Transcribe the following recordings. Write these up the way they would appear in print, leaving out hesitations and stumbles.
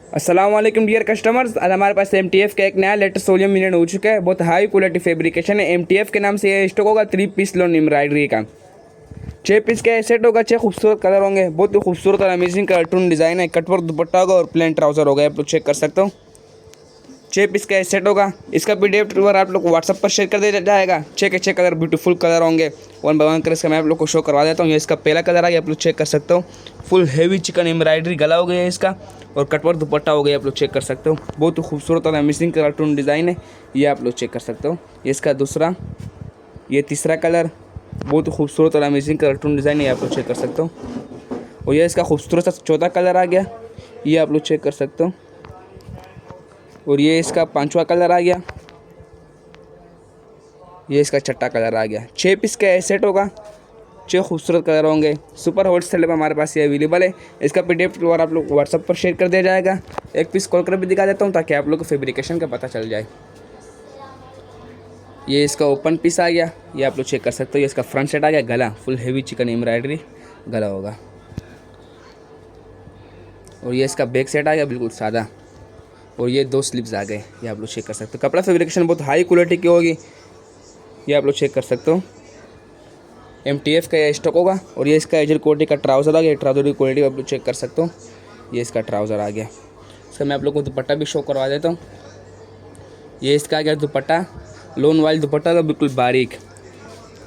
अस्सलाम वालेकुम dear customers. आज हमारे पास MTF का एक नया लेटेस्ट सोलियम मिलियन हो चुका है। बहुत हाई क्वालिटी फैब्रिकेशन है। MTF के नाम से ये स्टॉक होगा 3 पीस लोन एम्ब्रॉयडरी का। 6 पीस का सेट होगा, 6 खूबसूरत कलर होंगे। बहुत ही खूबसूरत और अमेजिंग कार्टून डिज़ाइन है। कटवर्क दुपट्टा होगा और प्लेन ट्राउजर होगा, आप लोग चेक कर सकते हो। 6 पीस का सेट होगा। इसका PDF ट्यूबर आप लोग को व्हाट्सअप पर शेयर कर दिया जाएगा। 6 के 6 कलर ब्यूटीफुल कलर होंगे। वन बाय वन कर इसका मैं आप लोग को शो करवा देता हूँ। ये इसका पहला कलर आ गया, आप लोग चेक कर सकते हो। फुल हेवी चिकन एम्ब्रॉयडरी गला हो गया है इसका, और कटवर्क दुपट्टा हो गया, आप लोग चेक कर सकते हो। बहुत ही खूबसूरत और अमेजिंग कार्टून डिज़ाइन है, ये आप लोग चेक कर सकते हो। ये इसका दूसरा, ये तीसरा कलर, बहुत ही खूबसूरत और अमेजिंग कार्टून डिज़ाइन है, आप लोग चेक कर सकते हो। और ये इसका खूबसूरत सा चौथा कलर आ गया, ये आप लोग चेक कर सकते हो। और ये इसका पांचवा कलर आ गया, ये इसका छठा कलर आ गया। 6 पीस का सेट होगा, 6 खूबसूरत कलर होंगे। सुपर हॉट सेल में हमारे पास ये अवेलेबल है। इसका PDF और आप लोग व्हाट्सअप पर शेयर कर दिया जाएगा। एक पीस खोल कर भी दिखा देता हूँ ताकि आप लोग को फैब्रिकेशन का पता चल जाए। ये इसका ओपन पीस आ गया, ये आप लोग चेक कर सकते हो। ये इसका फ्रंट सेट आ गया, गला फुल हेवी चिकन एम्ब्रॉयडरी गला होगा। और ये इसका बैक सेट आ गया बिल्कुल सादा, और ये 2 स्लिप्स आ गए, ये आप लोग चेक कर सकते हो। कपड़ा फैब्रिकेशन बहुत हाई क्वालिटी की होगी, ये आप लोग चेक कर सकते हो। MTF का ये स्टॉक होगा। और ये इसका एजल क्वालिटी का ट्राउज़र आ गया, ट्राउज़र की क्वालिटी आप लोग चेक कर सकते हो। ये इसका ट्राउज़र आ गया। इसका मैं आप लोग को दुपट्टा भी शो करवा देता हूँ। ये इसका आ गया दुपट्टा, लोन वाइल दुपट्टा का बिल्कुल बारीक,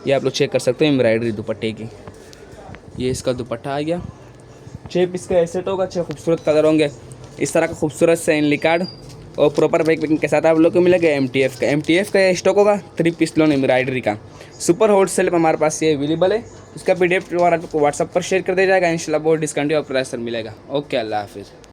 ये आप लोग चेक कर सकते हो एम्ब्रॉयडरी दुपट्टे की। ये इसका दुपट्टा आ गया। 6 पीस का सेट होगा, 6 खूबसूरत कलर होंगे। इस तरह का खूबसूरत से इनली कार्ड और प्रॉपर बैक पैकिंग के साथ आप लोग को मिलेगा MTF का ये स्टॉक होगा 3 पीस लोन एम्ब्रॉयडरी का। सुपर होट सेल में हमारे पास ये अवेलेबल है। इसका PDF और आपको व्हाट्सअप पर शेयर कर दिया जाएगा। इंशाल्लाह बहुत डिस्काउंट और प्राइस मिलेगा। ओके, अल्लाह हाफिज़।